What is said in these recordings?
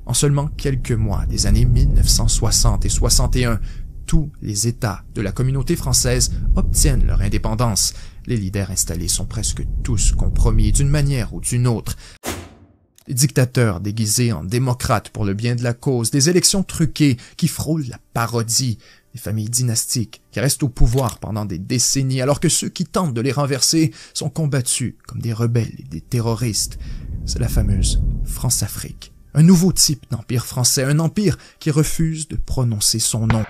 En seulement quelques mois des années 1960 et 61, tous les États de la communauté française obtiennent leur indépendance. Les leaders installés sont presque tous compromis d'une manière ou d'une autre. Des dictateurs déguisés en démocrates pour le bien de la cause, des élections truquées qui frôlent la parodie, des familles dynastiques qui restent au pouvoir pendant des décennies alors que ceux qui tentent de les renverser sont combattus comme des rebelles et des terroristes. C'est la fameuse France-Afrique. Un nouveau type d'empire français, un empire qui refuse de prononcer son nom.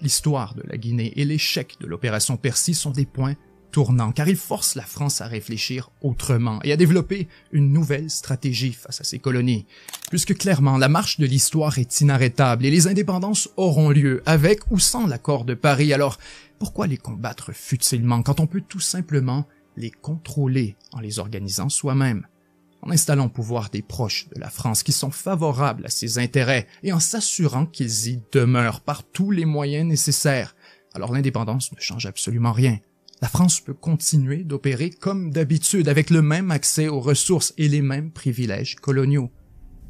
L'histoire de la Guinée et l'échec de l'opération Percy sont des points tournants, car ils forcent la France à réfléchir autrement et à développer une nouvelle stratégie face à ses colonies. Puisque clairement, la marche de l'histoire est inarrêtable et les indépendances auront lieu avec ou sans l'accord de Paris, alors pourquoi les combattre futilement quand on peut tout simplement les contrôler en les organisant soi-même? En installant au pouvoir des proches de la France qui sont favorables à ses intérêts et en s'assurant qu'ils y demeurent par tous les moyens nécessaires, alors l'indépendance ne change absolument rien. La France peut continuer d'opérer comme d'habitude avec le même accès aux ressources et les mêmes privilèges coloniaux.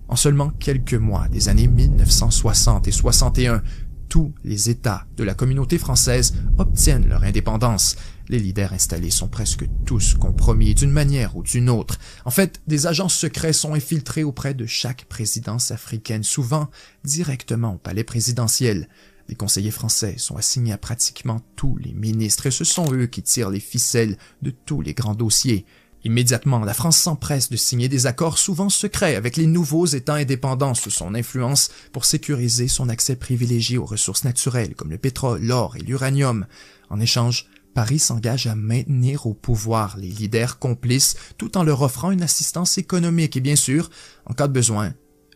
En seulement quelques mois des années 1960 et 61, tous les États de la communauté française obtiennent leur indépendance. Les leaders installés sont presque tous compromis d'une manière ou d'une autre. En fait, des agents secrets sont infiltrés auprès de chaque présidence africaine, souvent directement au palais présidentiel. Les conseillers français sont assignés à pratiquement tous les ministres et ce sont eux qui tirent les ficelles de tous les grands dossiers. Immédiatement, la France s'empresse de signer des accords souvent secrets avec les nouveaux États indépendants sous son influence pour sécuriser son accès privilégié aux ressources naturelles comme le pétrole, l'or et l'uranium. En échange, Paris s'engage à maintenir au pouvoir les leaders complices tout en leur offrant une assistance économique et bien sûr, en cas de besoin,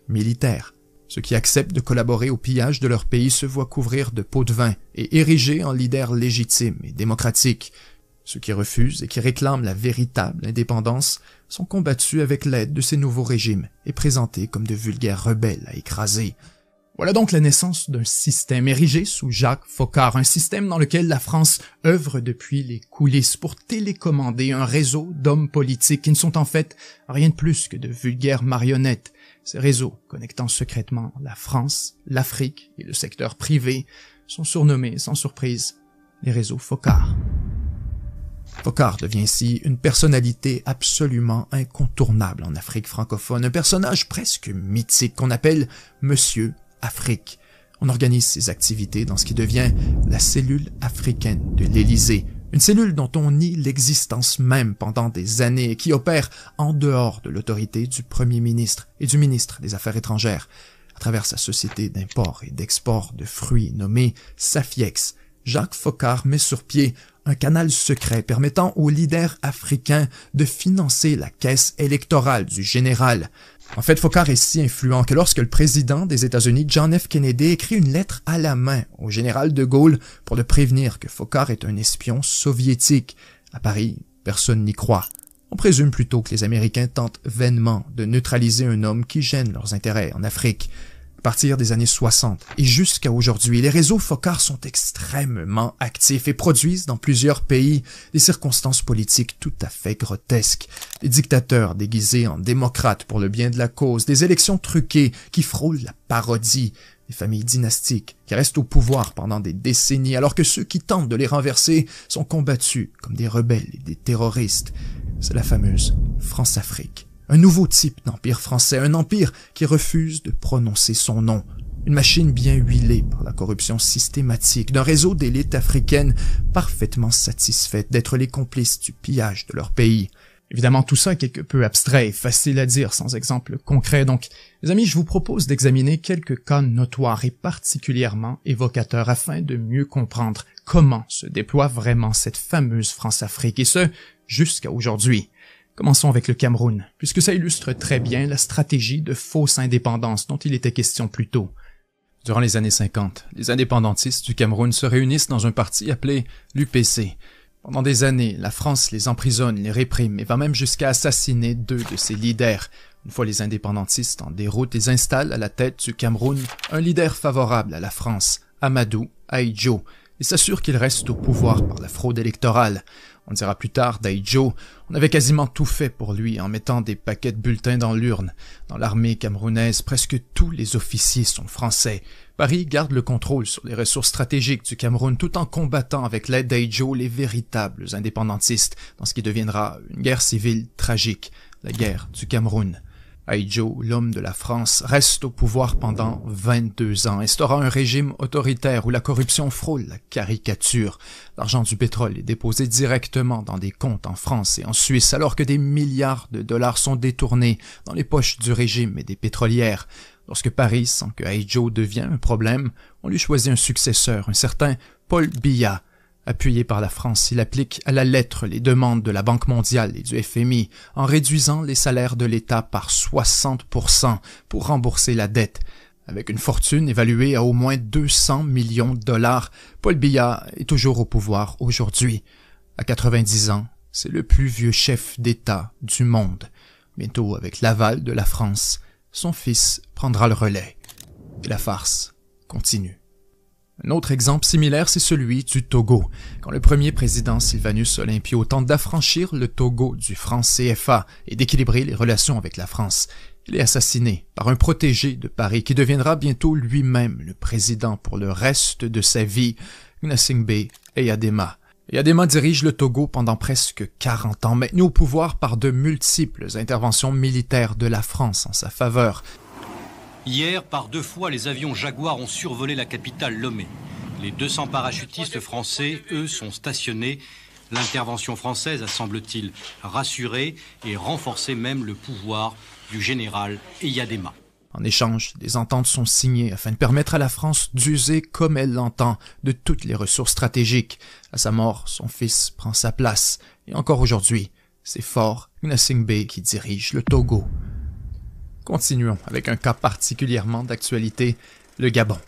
militaire. Ceux qui acceptent de collaborer au pillage de leur pays se voient couvrir de pots de vin et érigés en leaders légitimes et démocratiques. Ceux qui refusent et qui réclament la véritable indépendance sont combattus avec l'aide de ces nouveaux régimes et présentés comme de vulgaires rebelles à écraser. Voilà donc la naissance d'un système érigé sous Jacques Foccart, un système dans lequel la France œuvre depuis les coulisses pour télécommander un réseau d'hommes politiques qui ne sont en fait rien de plus que de vulgaires marionnettes. Ces réseaux, connectant secrètement la France, l'Afrique et le secteur privé, sont surnommés, sans surprise, les réseaux Foccart. Foccart devient ainsi une personnalité absolument incontournable en Afrique francophone, un personnage presque mythique qu'on appelle Monsieur Afrique. On organise ses activités dans ce qui devient la cellule africaine de l'Élysée, une cellule dont on nie l'existence même pendant des années et qui opère en dehors de l'autorité du Premier ministre et du ministre des Affaires étrangères. À travers sa société d'import et d'export de fruits nommée Safiex, Jacques Foccart met sur pied un canal secret permettant aux leaders africains de financer la caisse électorale du général. En fait, Foccart est si influent que lorsque le président des États-Unis, John F. Kennedy, écrit une lettre à la main au général de Gaulle pour le prévenir que Foccart est un espion soviétique, à Paris, personne n'y croit. On présume plutôt que les Américains tentent vainement de neutraliser un homme qui gêne leurs intérêts en Afrique. À partir des années 60 et jusqu'à aujourd'hui, les réseaux Foccart sont extrêmement actifs et produisent dans plusieurs pays des circonstances politiques tout à fait grotesques. Des dictateurs déguisés en démocrates pour le bien de la cause, des élections truquées qui frôlent la parodie, des familles dynastiques qui restent au pouvoir pendant des décennies alors que ceux qui tentent de les renverser sont combattus comme des rebelles et des terroristes. C'est la fameuse France-Afrique. Un nouveau type d'empire français, un empire qui refuse de prononcer son nom. Une machine bien huilée par la corruption systématique d'un réseau d'élites africaines parfaitement satisfaites d'être les complices du pillage de leur pays. Évidemment, tout ça est quelque peu abstrait et facile à dire sans exemple concret, donc, les amis, je vous propose d'examiner quelques cas notoires et particulièrement évocateurs afin de mieux comprendre comment se déploie vraiment cette fameuse France-Afrique, et ce, jusqu'à aujourd'hui. Commençons avec le Cameroun, puisque ça illustre très bien la stratégie de fausse indépendance dont il était question plus tôt. Durant les années 50, les indépendantistes du Cameroun se réunissent dans un parti appelé l'UPC. Pendant des années, la France les emprisonne, les réprime et va même jusqu'à assassiner 2 de ses leaders. Une fois les indépendantistes en déroute, ils installent à la tête du Cameroun un leader favorable à la France, Amadou Ahidjo, et s'assurent qu'il reste au pouvoir par la fraude électorale. On dira plus tard d'Ahidjo, on avait quasiment tout fait pour lui en mettant des paquets de bulletins dans l'urne. Dans l'armée camerounaise, presque tous les officiers sont français. Paris garde le contrôle sur les ressources stratégiques du Cameroun tout en combattant avec l'aide d'Ahidjo les véritables indépendantistes dans ce qui deviendra une guerre civile tragique, la guerre du Cameroun. Ahidjo, l'homme de la France, reste au pouvoir pendant 22 ans, instaurant un régime autoritaire où la corruption frôle la caricature. L'argent du pétrole est déposé directement dans des comptes en France et en Suisse, alors que des milliards de dollars sont détournés dans les poches du régime et des pétrolières. Lorsque Paris sent que Ahidjo devient un problème, on lui choisit un successeur, un certain Paul Biya. Appuyé par la France, il applique à la lettre les demandes de la Banque mondiale et du FMI en réduisant les salaires de l'État par 60% pour rembourser la dette. Avec une fortune évaluée à au moins 200 millions de dollars, Paul Biya est toujours au pouvoir aujourd'hui. À 90 ans, c'est le plus vieux chef d'État du monde. Bientôt, avec l'aval de la France, son fils prendra le relais. Et la farce continue. Un autre exemple similaire, c'est celui du Togo. Quand le premier président Sylvanus Olympio tente d'affranchir le Togo du franc CFA et d'équilibrer les relations avec la France, il est assassiné par un protégé de Paris qui deviendra bientôt lui-même le président pour le reste de sa vie, Gnassingbé Eyadema. Eyadema dirige le Togo pendant presque 40 ans, maintenu au pouvoir par de multiples interventions militaires de la France en sa faveur. Hier, par 2 fois, les avions Jaguar ont survolé la capitale Lomé. Les 200 parachutistes français, eux, sont stationnés. L'intervention française a, semble-t-il, rassuré et renforcé même le pouvoir du général Eyadema. En échange, des ententes sont signées afin de permettre à la France d'user comme elle l'entend de toutes les ressources stratégiques. À sa mort, son fils prend sa place. Et encore aujourd'hui, c'est Faure Gnassingbé qui dirige le Togo. Continuons avec un cas particulièrement d'actualité, le Gabon.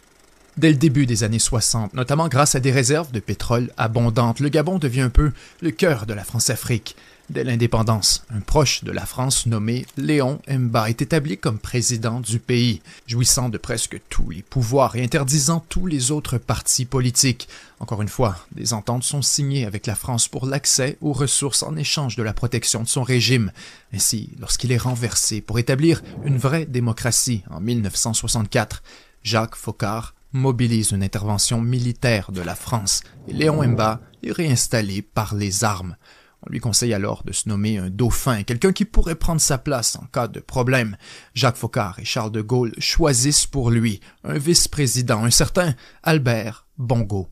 Dès le début des années 60, notamment grâce à des réserves de pétrole abondantes, le Gabon devient un peu le cœur de la France-Afrique. Dès l'indépendance, un proche de la France nommé Léon Mba est établi comme président du pays, jouissant de presque tous les pouvoirs et interdisant tous les autres partis politiques. Encore une fois, des ententes sont signées avec la France pour l'accès aux ressources en échange de la protection de son régime. Ainsi, lorsqu'il est renversé pour établir une vraie démocratie en 1964, Jacques Foccart mobilise une intervention militaire de la France et Léon Mba est réinstallé par les armes. On lui conseille alors de se nommer un dauphin, quelqu'un qui pourrait prendre sa place en cas de problème. Jacques Foccart et Charles de Gaulle choisissent pour lui un vice-président, un certain Albert Bongo.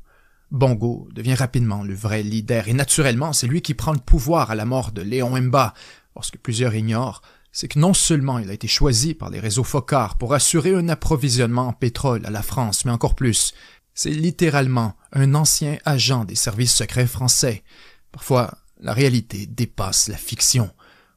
Bongo devient rapidement le vrai leader et naturellement c'est lui qui prend le pouvoir à la mort de Léon Mba. Or, ce que plusieurs ignorent, c'est que non seulement il a été choisi par les réseaux Foccart pour assurer un approvisionnement en pétrole à la France, mais encore plus, c'est littéralement un ancien agent des services secrets français. Parfois, la réalité dépasse la fiction.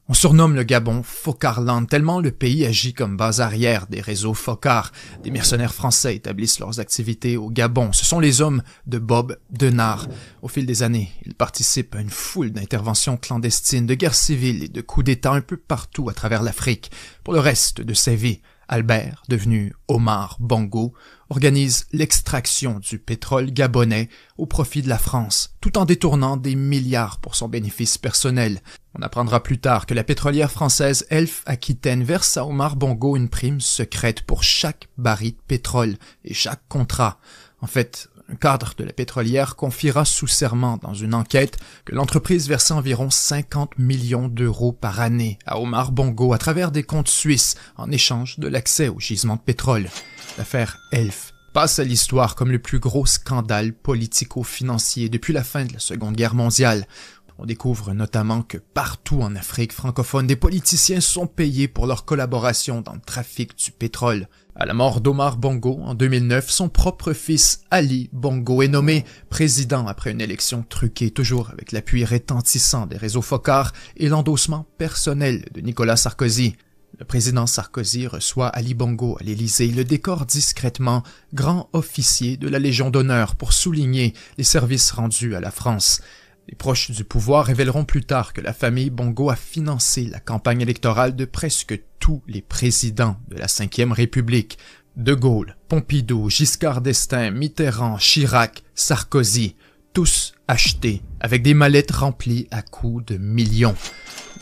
On surnomme le Gabon Foccarland tellement le pays agit comme base arrière des réseaux Foccart. Des mercenaires français établissent leurs activités au Gabon. Ce sont les hommes de Bob Denard. Au fil des années, ils participent à une foule d'interventions clandestines, de guerres civiles et de coups d'État un peu partout à travers l'Afrique. Pour le reste de sa vie, Albert, devenu Omar Bongo, organise l'extraction du pétrole gabonais au profit de la France, tout en détournant des milliards pour son bénéfice personnel. On apprendra plus tard que la pétrolière française Elf Aquitaine verse à Omar Bongo une prime secrète pour chaque baril de pétrole et chaque contrat. En fait, un cadre de la pétrolière confiera sous serment dans une enquête que l'entreprise versait environ 50 millions d'euros par année à Omar Bongo à travers des comptes suisses en échange de l'accès aux gisements de pétrole. L'affaire Elf passe à l'histoire comme le plus gros scandale politico-financier depuis la fin de la Seconde Guerre mondiale. On découvre notamment que partout en Afrique francophone, des politiciens sont payés pour leur collaboration dans le trafic du pétrole. À la mort d'Omar Bongo en 2009, son propre fils Ali Bongo est nommé président après une élection truquée, toujours avec l'appui retentissant des réseaux Foccart et l'endossement personnel de Nicolas Sarkozy. Le président Sarkozy reçoit Ali Bongo à l'Élysée et le décore discrètement grand officier de la Légion d'honneur pour souligner les services rendus à la France. Les proches du pouvoir révéleront plus tard que la famille Bongo a financé la campagne électorale de presque tous les présidents de la Ve République. De Gaulle, Pompidou, Giscard d'Estaing, Mitterrand, Chirac, Sarkozy, tous achetés avec des mallettes remplies à coups de millions.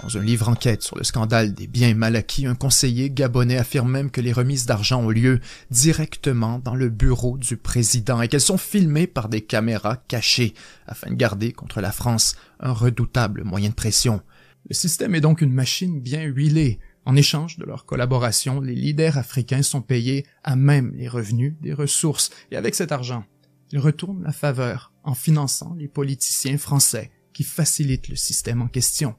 Dans un livre enquête sur le scandale des biens mal acquis, un conseiller gabonais affirme même que les remises d'argent ont lieu directement dans le bureau du président et qu'elles sont filmées par des caméras cachées afin de garder contre la France un redoutable moyen de pression. Le système est donc une machine bien huilée. En échange de leur collaboration, les leaders africains sont payés à même les revenus des ressources et avec cet argent, ils retournent la faveur en finançant les politiciens français qui facilitent le système en question.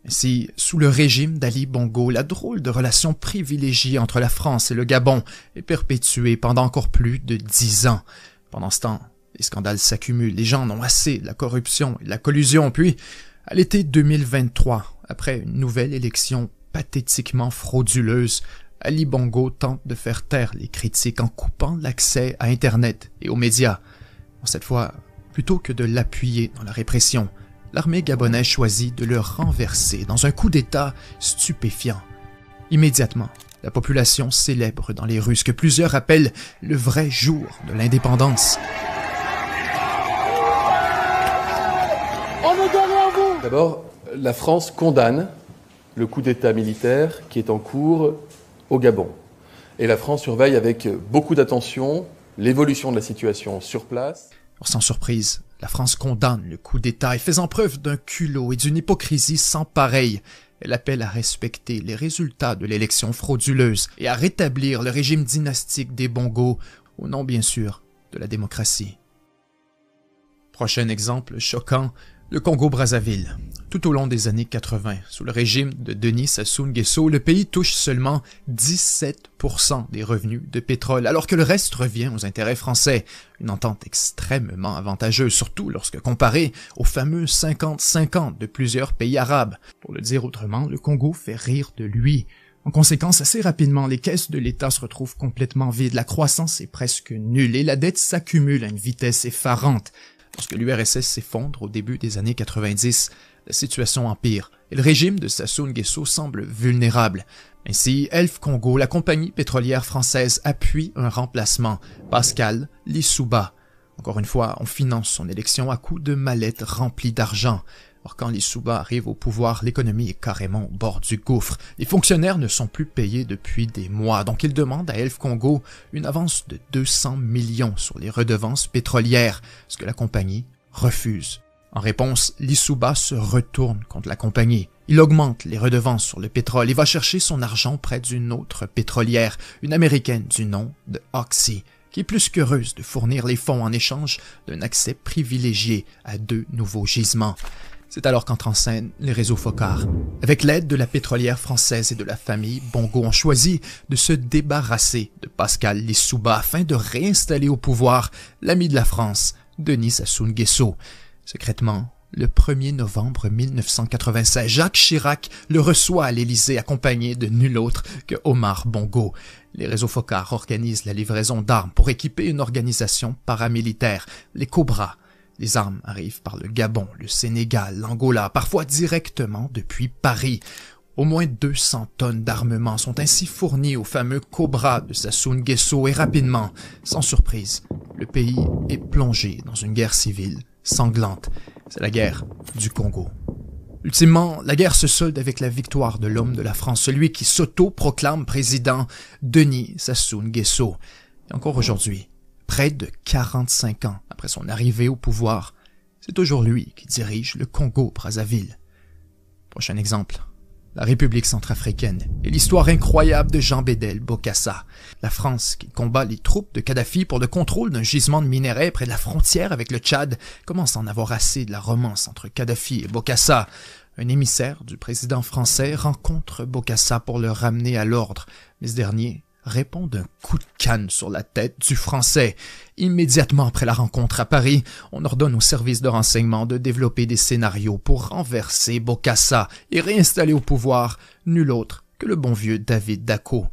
Ainsi, sous le régime d'Ali Bongo, la drôle de relation privilégiée entre la France et le Gabon est perpétuée pendant encore plus de 10 ans. Pendant ce temps, les scandales s'accumulent, les gens en ont assez de la corruption et de la collusion, puis, à l'été 2023, après une nouvelle élection pathétiquement frauduleuse, Ali Bongo tente de faire taire les critiques en coupant l'accès à Internet et aux médias. Cette fois, plutôt que de l'appuyer dans la répression, l'armée gabonaise choisit de le renverser dans un coup d'État stupéfiant. Immédiatement, la population célèbre dans les rues ce que plusieurs appellent le vrai jour de l'indépendance. D'abord, la France condamne le coup d'État militaire qui est en cours au Gabon. Et la France surveille avec beaucoup d'attention l'évolution de la situation sur place. Sans surprise, la France condamne le coup d'État et faisant preuve d'un culot et d'une hypocrisie sans pareil. Elle appelle à respecter les résultats de l'élection frauduleuse et à rétablir le régime dynastique des Bongo, au nom bien sûr de la démocratie. Prochain exemple choquant, le Congo-Brazzaville. Tout au long des années 80, sous le régime de Denis Sassou Nguesso, le pays touche seulement 17% des revenus de pétrole, alors que le reste revient aux intérêts français. Une entente extrêmement avantageuse, surtout lorsque comparée aux fameux 50-50 de plusieurs pays arabes. Pour le dire autrement, le Congo fait rire de lui. En conséquence, assez rapidement, les caisses de l'État se retrouvent complètement vides, la croissance est presque nulle et la dette s'accumule à une vitesse effarante. Lorsque l'URSS s'effondre au début des années 90, la situation empire et le régime de Sassou Nguesso semble vulnérable. Ainsi, Elf Congo, la compagnie pétrolière française, appuie un remplacement, Pascal Lissouba. Encore une fois, on finance son élection à coups de mallettes remplies d'argent. Or, quand Lissouba arrive au pouvoir, l'économie est carrément au bord du gouffre. Les fonctionnaires ne sont plus payés depuis des mois, donc il demande à Elf Congo une avance de 200 millions sur les redevances pétrolières, ce que la compagnie refuse. En réponse, Lissouba se retourne contre la compagnie. Il augmente les redevances sur le pétrole et va chercher son argent près d'une autre pétrolière, une américaine du nom de Oxy, qui est plus qu'heureuse de fournir les fonds en échange d'un accès privilégié à 2 nouveaux gisements. C'est alors qu'entrent en scène les réseaux Foccart. Avec l'aide de la pétrolière française et de la famille Bongo, ont choisi de se débarrasser de Pascal Lissouba afin de réinstaller au pouvoir l'ami de la France, Denis Sassou Nguesso. Secrètement, le 1er novembre 1996, Jacques Chirac le reçoit à l'Élysée accompagné de nul autre que Omar Bongo. Les réseaux Foccart organisent la livraison d'armes pour équiper une organisation paramilitaire, les Cobras. Les armes arrivent par le Gabon, le Sénégal, l'Angola, parfois directement depuis Paris. Au moins 200 tonnes d'armement sont ainsi fournies aux fameux Cobras de Sassou Nguesso et rapidement, sans surprise, le pays est plongé dans une guerre civile sanglante. C'est la guerre du Congo. Ultimement, la guerre se solde avec la victoire de l'homme de la France, celui qui s'auto-proclame président, Denis Sassou Nguesso. Et encore aujourd'hui, près de 45 ans après son arrivée au pouvoir, c'est toujours lui qui dirige le Congo-Brazzaville. Prochain exemple, la République centrafricaine et l'histoire incroyable de Jean Bédel Bokassa. La France, qui combat les troupes de Kadhafi pour le contrôle d'un gisement de minerais près de la frontière avec le Tchad, commence à en avoir assez de la romance entre Kadhafi et Bokassa. Un émissaire du président français rencontre Bokassa pour le ramener à l'ordre, mais ce dernier répond d'un coup de canne sur la tête du Français. Immédiatement après la rencontre à Paris, on ordonne aux services de renseignement de développer des scénarios pour renverser Bokassa et réinstaller au pouvoir nul autre que le bon vieux David Dacko.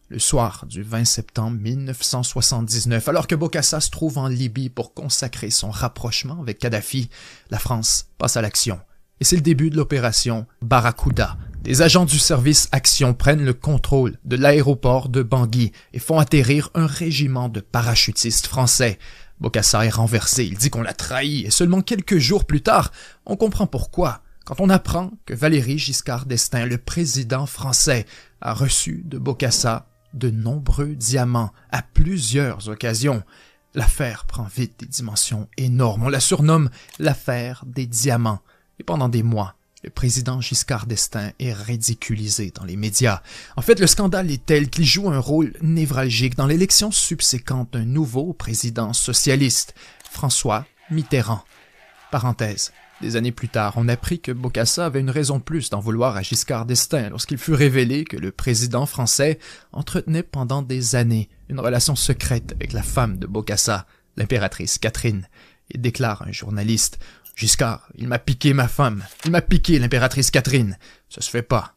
Le soir du 20 septembre 1979, alors que Bokassa se trouve en Libye pour consacrer son rapprochement avec Kadhafi, la France passe à l'action. Et c'est le début de l'opération Barracuda. Des agents du service Action prennent le contrôle de l'aéroport de Bangui et font atterrir un régiment de parachutistes français. Bokassa est renversé, il dit qu'on l'a trahi, et seulement quelques jours plus tard, on comprend pourquoi, quand on apprend que Valéry Giscard d'Estaing, le président français, a reçu de Bokassa de nombreux diamants à plusieurs occasions. L'affaire prend vite des dimensions énormes, on la surnomme l'affaire des diamants, et pendant des mois, le président Giscard d'Estaing est ridiculisé dans les médias. En fait, le scandale est tel qu'il joue un rôle névralgique dans l'élection subséquente d'un nouveau président socialiste, François Mitterrand. Parenthèse. Des années plus tard, on apprit que Bokassa avait une raison de plus d'en vouloir à Giscard d'Estaing lorsqu'il fut révélé que le président français entretenait pendant des années une relation secrète avec la femme de Bokassa, l'impératrice Catherine. Il déclare à un journaliste « Giscard, il m'a piqué ma femme, il m'a piqué l'impératrice Catherine, ça se fait pas. »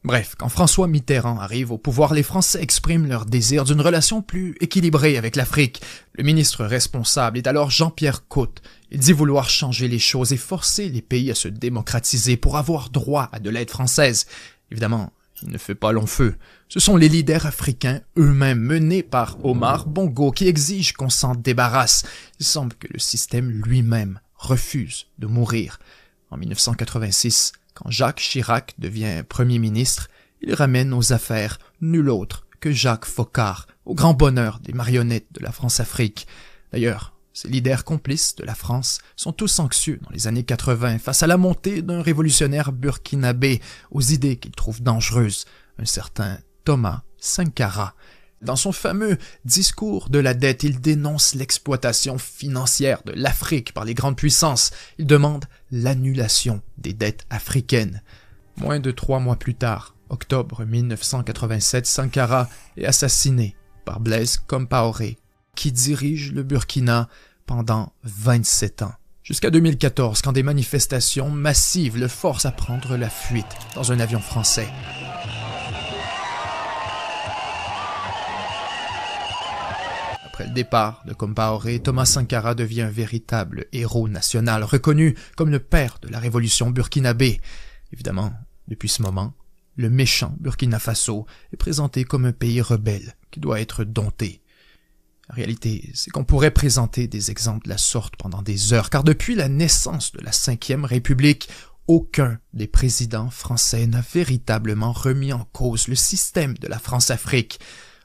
Bref, quand François Mitterrand arrive au pouvoir, les Français expriment leur désir d'une relation plus équilibrée avec l'Afrique. Le ministre responsable est alors Jean-Pierre Coote. Il dit vouloir changer les choses et forcer les pays à se démocratiser pour avoir droit à de l'aide française. Évidemment, il ne fait pas long feu. Ce sont les leaders africains eux-mêmes, menés par Omar Bongo, qui exigent qu'on s'en débarrasse. Il semble que le système lui-même refuse de mourir. En 1986, quand Jacques Chirac devient Premier ministre, il ramène aux affaires nul autre que Jacques Foccart, au grand bonheur des marionnettes de la France-Afrique. D'ailleurs, ces leaders complices de la France sont tous anxieux dans les années 80 face à la montée d'un révolutionnaire burkinabé aux idées qu'ils trouvent dangereuses, un certain Thomas Sankara. Dans son fameux discours de la dette, il dénonce l'exploitation financière de l'Afrique par les grandes puissances. Il demande l'annulation des dettes africaines. Moins de 3 mois plus tard, octobre 1987, Sankara est assassiné par Blaise Compaoré, qui dirige le Burkina pendant 27 ans. Jusqu'à 2014, quand des manifestations massives le forcent à prendre la fuite dans un avion français. Après le départ de Compaoré, Thomas Sankara devient un véritable héros national, reconnu comme le père de la révolution burkinabé. Évidemment, depuis ce moment, le méchant Burkina Faso est présenté comme un pays rebelle qui doit être dompté. La réalité, c'est qu'on pourrait présenter des exemples de la sorte pendant des heures, car depuis la naissance de la Ve République, aucun des présidents français n'a véritablement remis en cause le système de la France-Afrique.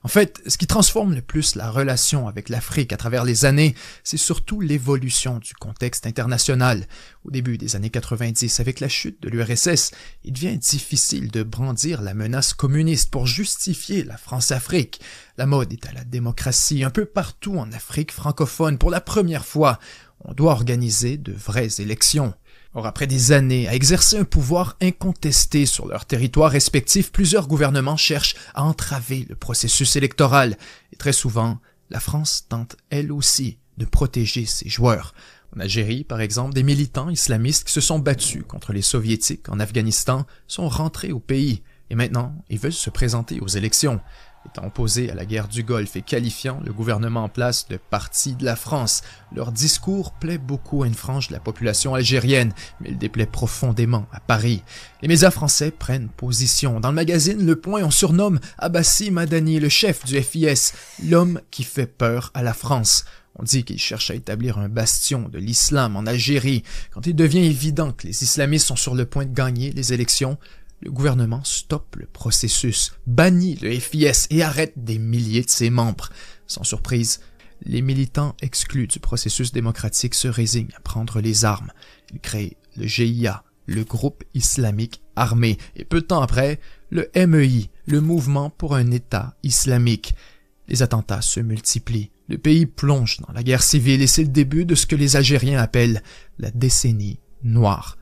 En fait, ce qui transforme le plus la relation avec l'Afrique à travers les années, c'est surtout l'évolution du contexte international. Au début des années 90, avec la chute de l'URSS, il devient difficile de brandir la menace communiste pour justifier la France-Afrique. La mode est à la démocratie. Un peu partout en Afrique francophone, pour la première fois, on doit organiser de vraies élections. Or, après des années à exercer un pouvoir incontesté sur leurs territoires respectifs, plusieurs gouvernements cherchent à entraver le processus électoral. Et très souvent, la France tente elle aussi de protéger ses joueurs. En Algérie, par exemple, des militants islamistes qui se sont battus contre les soviétiques en Afghanistan sont rentrés au pays. Et maintenant, ils veulent se présenter aux élections. Étant opposés à la guerre du Golfe et qualifiant le gouvernement en place de parti de la France, leur discours plaît beaucoup à une frange de la population algérienne, mais il déplaît profondément à Paris. Les médias français prennent position. Dans le magazine Le Point, on surnomme Abbassi Madani, le chef du FIS, l'homme qui fait peur à la France. On dit qu'il cherche à établir un bastion de l'islam en Algérie. Quand il devient évident que les islamistes sont sur le point de gagner les élections, le gouvernement stoppe le processus, bannit le FIS et arrête des milliers de ses membres. Sans surprise, les militants exclus du processus démocratique se résignent à prendre les armes. Ils créent le GIA, le groupe islamique armé, et peu de temps après, le MEI, le mouvement pour un État islamique. Les attentats se multiplient. Le pays plonge dans la guerre civile et c'est le début de ce que les Algériens appellent la décennie noire.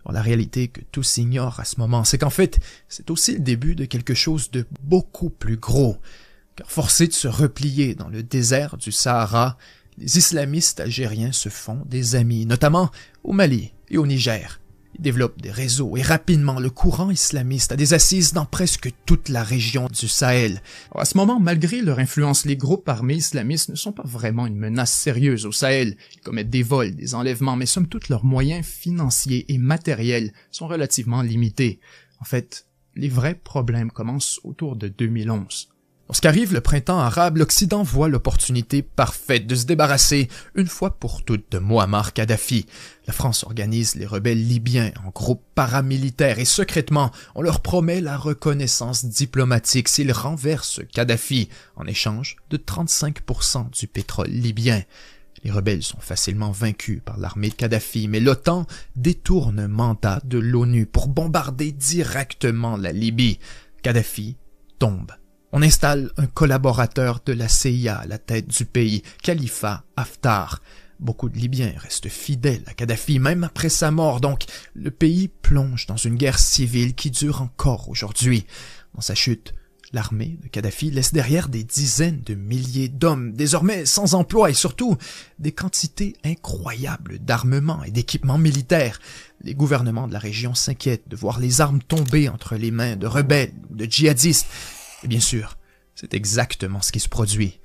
Alors, la réalité que tous ignorent à ce moment, c'est qu'en fait, c'est aussi le début de quelque chose de beaucoup plus gros. Car forcés de se replier dans le désert du Sahara, les islamistes algériens se font des amis, notamment au Mali et au Niger. Ils développent des réseaux et rapidement le courant islamiste a des assises dans presque toute la région du Sahel. Alors, à ce moment, malgré leur influence, les groupes armés islamistes ne sont pas vraiment une menace sérieuse au Sahel. Ils commettent des vols, des enlèvements, mais somme toute leurs moyens financiers et matériels sont relativement limités. En fait, les vrais problèmes commencent autour de 2011. Lorsqu'arrive le printemps arabe, l'Occident voit l'opportunité parfaite de se débarrasser une fois pour toutes de Mouammar Kadhafi. La France organise les rebelles libyens en groupes paramilitaires et secrètement, on leur promet la reconnaissance diplomatique s'ils renversent Kadhafi en échange de 35% du pétrole libyen. Les rebelles sont facilement vaincus par l'armée de Kadhafi, mais l'OTAN détourne un mandat de l'ONU pour bombarder directement la Libye. Kadhafi tombe. On installe un collaborateur de la CIA à la tête du pays, Khalifa Haftar. Beaucoup de Libyens restent fidèles à Kadhafi, même après sa mort, donc le pays plonge dans une guerre civile qui dure encore aujourd'hui. Dans sa chute, l'armée de Kadhafi laisse derrière des dizaines de milliers d'hommes, désormais sans emploi et surtout des quantités incroyables d'armements et d'équipements militaires. Les gouvernements de la région s'inquiètent de voir les armes tomber entre les mains de rebelles ou de djihadistes. Et bien sûr, c'est exactement ce qui se produit.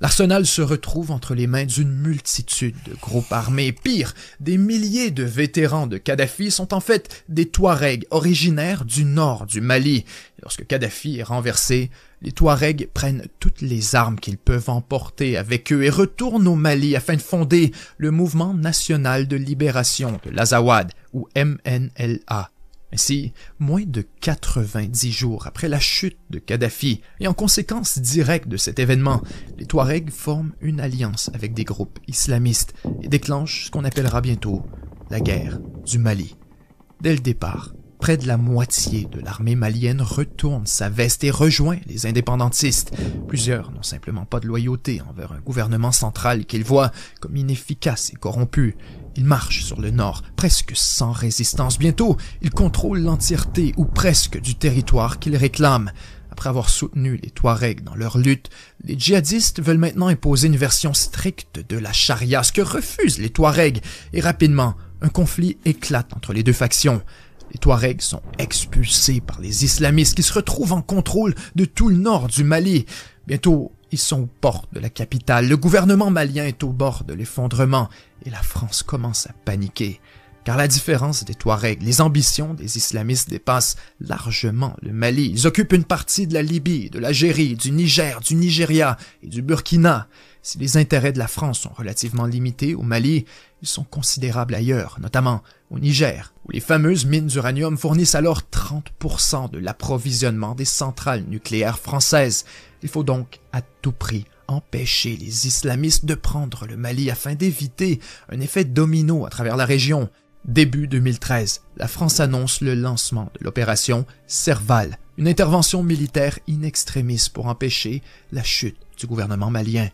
L'arsenal se retrouve entre les mains d'une multitude de groupes armés. Pire, des milliers de vétérans de Kadhafi sont en fait des Touaregs originaires du nord du Mali. Et lorsque Kadhafi est renversé, les Touaregs prennent toutes les armes qu'ils peuvent emporter avec eux et retournent au Mali afin de fonder le Mouvement national de libération de l'Azawad, ou MNLA. Ainsi, moins de 90 jours après la chute de Kadhafi, et en conséquence directe de cet événement, les Touaregs forment une alliance avec des groupes islamistes et déclenchent ce qu'on appellera bientôt la guerre du Mali. Dès le départ, près de la moitié de l'armée malienne retourne sa veste et rejoint les indépendantistes. Plusieurs n'ont simplement pas de loyauté envers un gouvernement central qu'ils voient comme inefficace et corrompu. Ils marchent sur le nord, presque sans résistance. Bientôt, ils contrôlent l'entièreté ou presque du territoire qu'ils réclament. Après avoir soutenu les Touaregs dans leur lutte, les djihadistes veulent maintenant imposer une version stricte de la charia, ce que refusent les Touaregs. Et rapidement, un conflit éclate entre les deux factions. Les Touaregs sont expulsés par les islamistes qui se retrouvent en contrôle de tout le nord du Mali. Bientôt, ils sont aux portes de la capitale. Le gouvernement malien est au bord de l'effondrement et la France commence à paniquer. Car la différence des Touaregs, les ambitions des islamistes dépassent largement le Mali. Ils occupent une partie de la Libye, de l'Algérie, du Niger, du Nigeria et du Burkina. Si les intérêts de la France sont relativement limités au Mali, ils sont considérables ailleurs, notamment au Niger, où les fameuses mines d'uranium fournissent alors 30% de l'approvisionnement des centrales nucléaires françaises. Il faut donc à tout prix empêcher les islamistes de prendre le Mali afin d'éviter un effet domino à travers la région. Début 2013, la France annonce le lancement de l'opération Serval, une intervention militaire in extremis pour empêcher la chute du gouvernement malien.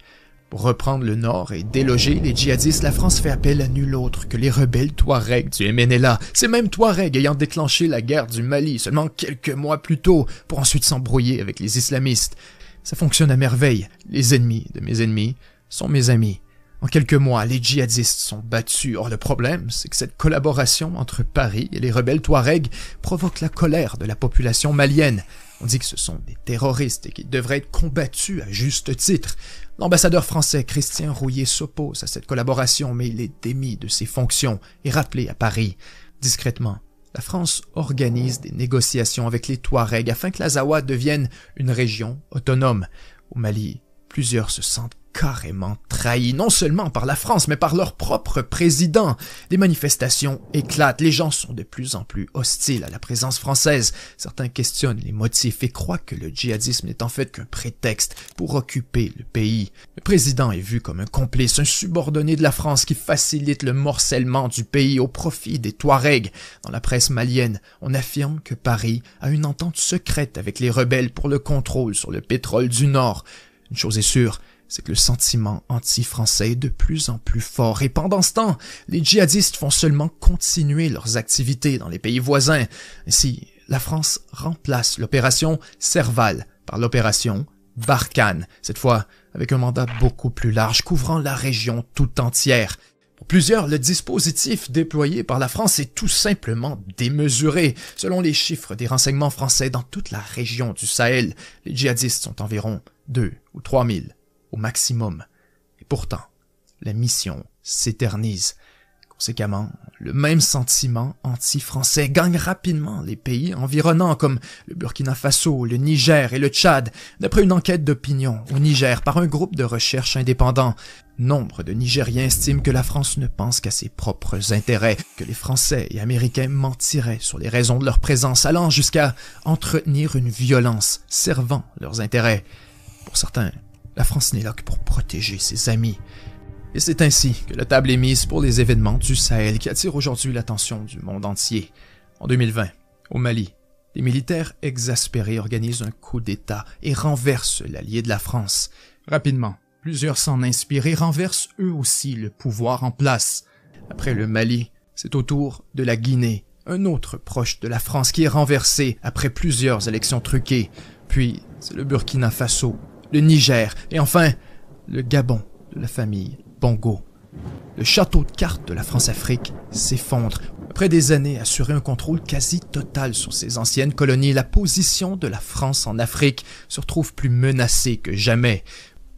Pour reprendre le nord et déloger les djihadistes, la France fait appel à nul autre que les rebelles Touaregs du MNLA. Ces mêmes Touaregs ayant déclenché la guerre du Mali seulement quelques mois plus tôt pour ensuite s'embrouiller avec les islamistes. Ça fonctionne à merveille. Les ennemis de mes ennemis sont mes amis. En quelques mois, les djihadistes sont battus. Or, le problème, c'est que cette collaboration entre Paris et les rebelles Touaregs provoque la colère de la population malienne. On dit que ce sont des terroristes et qu'ils devraient être combattus à juste titre. L'ambassadeur français Christian Rouillet s'oppose à cette collaboration, mais il est démis de ses fonctions et rappelé à Paris. Discrètement, la France organise des négociations avec les Touaregs afin que l'Azawad devienne une région autonome. Au Mali, plusieurs se sentent carrément trahis, non seulement par la France, mais par leur propre président. Des manifestations éclatent, les gens sont de plus en plus hostiles à la présence française. Certains questionnent les motifs et croient que le djihadisme n'est en fait qu'un prétexte pour occuper le pays. Le président est vu comme un complice, un subordonné de la France qui facilite le morcellement du pays au profit des Touaregs. Dans la presse malienne, on affirme que Paris a une entente secrète avec les rebelles pour le contrôle sur le pétrole du Nord. Une chose est sûre, c'est que le sentiment anti-français est de plus en plus fort et pendant ce temps, les djihadistes font seulement continuer leurs activités dans les pays voisins. Ainsi, la France remplace l'opération Serval par l'opération Barkhane, cette fois avec un mandat beaucoup plus large couvrant la région tout entière. Pour plusieurs, le dispositif déployé par la France est tout simplement démesuré. Selon les chiffres des renseignements français, dans toute la région du Sahel, les djihadistes sont environ 2 ou 3 000 au maximum. Et pourtant, la mission s'éternise. Conséquemment, le même sentiment anti-français gagne rapidement les pays environnants comme le Burkina Faso, le Niger et le Tchad, d'après une enquête d'opinion au Niger par un groupe de recherche indépendant. Nombre de Nigériens estiment que la France ne pense qu'à ses propres intérêts, que les Français et Américains mentiraient sur les raisons de leur présence, allant jusqu'à entretenir une violence servant leurs intérêts. Pour certains, la France n'est là que pour protéger ses amis. Et c'est ainsi que la table est mise pour les événements du Sahel qui attirent aujourd'hui l'attention du monde entier. En 2020, au Mali, des militaires exaspérés organisent un coup d'État et renversent l'allié de la France. Rapidement, plusieurs s'en inspirent et renversent eux aussi le pouvoir en place. Après le Mali, c'est au tour de la Guinée, un autre proche de la France qui est renversé après plusieurs élections truquées. Puis, c'est le Burkina Faso, le Niger et enfin, le Gabon de la famille Bongo. Le château de cartes de la France-Afrique s'effondre. Après des années assurer un contrôle quasi total sur ses anciennes colonies, la position de la France en Afrique se retrouve plus menacée que jamais.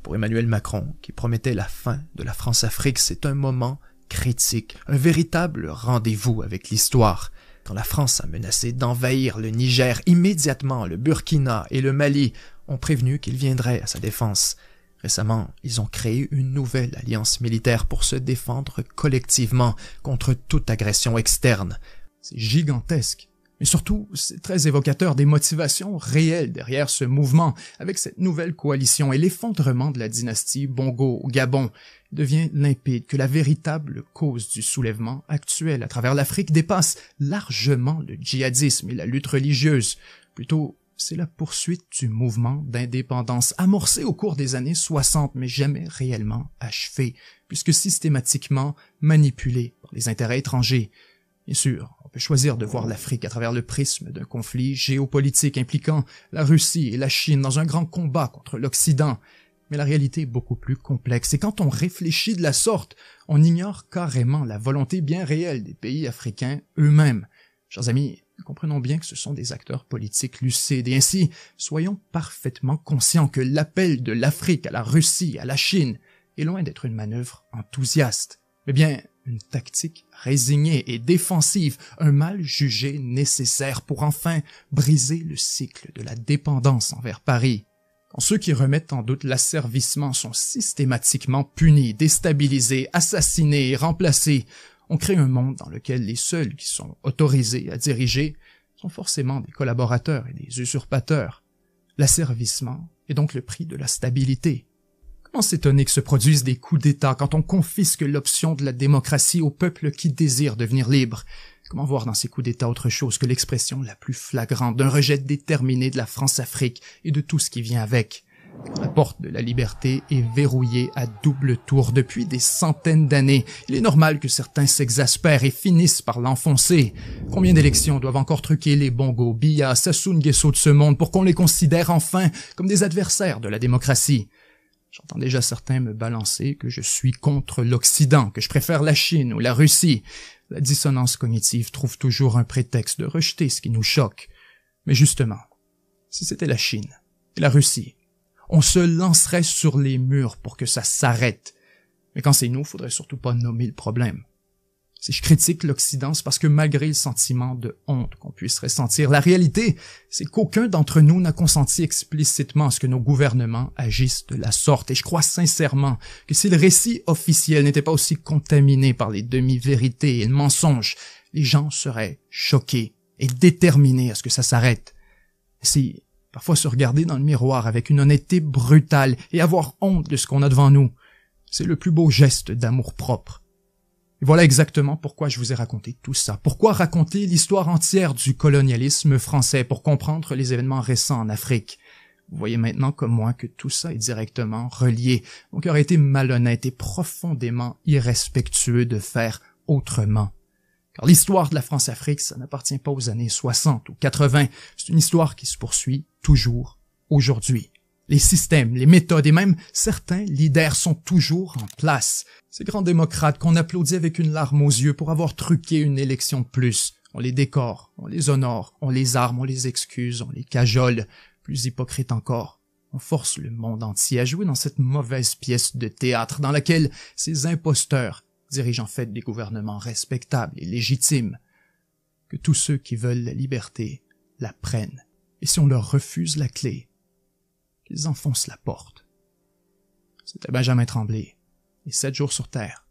Pour Emmanuel Macron, qui promettait la fin de la France-Afrique, c'est un moment critique, un véritable rendez-vous avec l'histoire. Quand la France a menacé d'envahir le Niger, immédiatement le Burkina et le Mali ont prévenu qu'ils viendraient à sa défense. Récemment, ils ont créé une nouvelle alliance militaire pour se défendre collectivement contre toute agression externe. C'est gigantesque. Mais surtout, c'est très évocateur des motivations réelles derrière ce mouvement. Avec cette nouvelle coalition et l'effondrement de la dynastie Bongo au Gabon, il devient limpide que la véritable cause du soulèvement actuel à travers l'Afrique dépasse largement le djihadisme et la lutte religieuse. Plutôt, c'est la poursuite du mouvement d'indépendance amorcé au cours des années 60, mais jamais réellement achevé, puisque systématiquement manipulé par les intérêts étrangers. Bien sûr, on peut choisir de voir l'Afrique à travers le prisme d'un conflit géopolitique impliquant la Russie et la Chine dans un grand combat contre l'Occident, mais la réalité est beaucoup plus complexe, et quand on réfléchit de la sorte, on ignore carrément la volonté bien réelle des pays africains eux-mêmes. Chers amis, comprenons bien que ce sont des acteurs politiques lucides, et ainsi, soyons parfaitement conscients que l'appel de l'Afrique à la Russie, à la Chine, est loin d'être une manœuvre enthousiaste, mais bien une tactique résignée et défensive, un mal jugé nécessaire pour enfin briser le cycle de la dépendance envers Paris. Quand ceux qui remettent en doute l'asservissement sont systématiquement punis, déstabilisés, assassinés et remplacés, on crée un monde dans lequel les seuls qui sont autorisés à diriger sont forcément des collaborateurs et des usurpateurs. L'asservissement est donc le prix de la stabilité. Comment s'étonner que se produisent des coups d'État quand on confisque l'option de la démocratie au peuple qui désire devenir libre? Comment voir dans ces coups d'État autre chose que l'expression la plus flagrante d'un rejet déterminé de la France-Afrique et de tout ce qui vient avec? La porte de la liberté est verrouillée à double tour depuis des centaines d'années. Il est normal que certains s'exaspèrent et finissent par l'enfoncer. Combien d'élections doivent encore truquer les Bongo, Biya, Sassou Nguesso de ce monde pour qu'on les considère enfin comme des adversaires de la démocratie? J'entends déjà certains me balancer que je suis contre l'Occident, que je préfère la Chine ou la Russie. La dissonance cognitive trouve toujours un prétexte de rejeter ce qui nous choque. Mais justement, si c'était la Chine et la Russie, on se lancerait sur les murs pour que ça s'arrête. Mais quand c'est nous, faudrait surtout pas nommer le problème. Si je critique l'Occident, c'est parce que malgré le sentiment de honte qu'on puisse ressentir, la réalité, c'est qu'aucun d'entre nous n'a consenti explicitement à ce que nos gouvernements agissent de la sorte. Et je crois sincèrement que si le récit officiel n'était pas aussi contaminé par les demi-vérités et le mensonge, les gens seraient choqués et déterminés à ce que ça s'arrête. Si parfois se regarder dans le miroir avec une honnêteté brutale et avoir honte de ce qu'on a devant nous, c'est le plus beau geste d'amour-propre. Et voilà exactement pourquoi je vous ai raconté tout ça. Pourquoi raconter l'histoire entière du colonialisme français pour comprendre les événements récents en Afrique. Vous voyez maintenant comme moi que tout ça est directement relié. Donc il aurait été malhonnête et profondément irrespectueux de faire autrement. Car l'histoire de la France-Afrique, ça n'appartient pas aux années 60 ou 80. C'est une histoire qui se poursuit toujours aujourd'hui. Les systèmes, les méthodes et même certains leaders sont toujours en place. Ces grands démocrates qu'on applaudit avec une larme aux yeux pour avoir truqué une élection de plus, on les décore, on les honore, on les arme, on les excuse, on les cajole. Plus hypocrite encore, on force le monde entier à jouer dans cette mauvaise pièce de théâtre dans laquelle ces imposteurs dirigent en fait des gouvernements respectables et légitimes, que tous ceux qui veulent la liberté la prennent, et si on leur refuse la clé, qu'ils enfoncent la porte. C'était Benjamin Tremblay, et 7 jours sur Terre.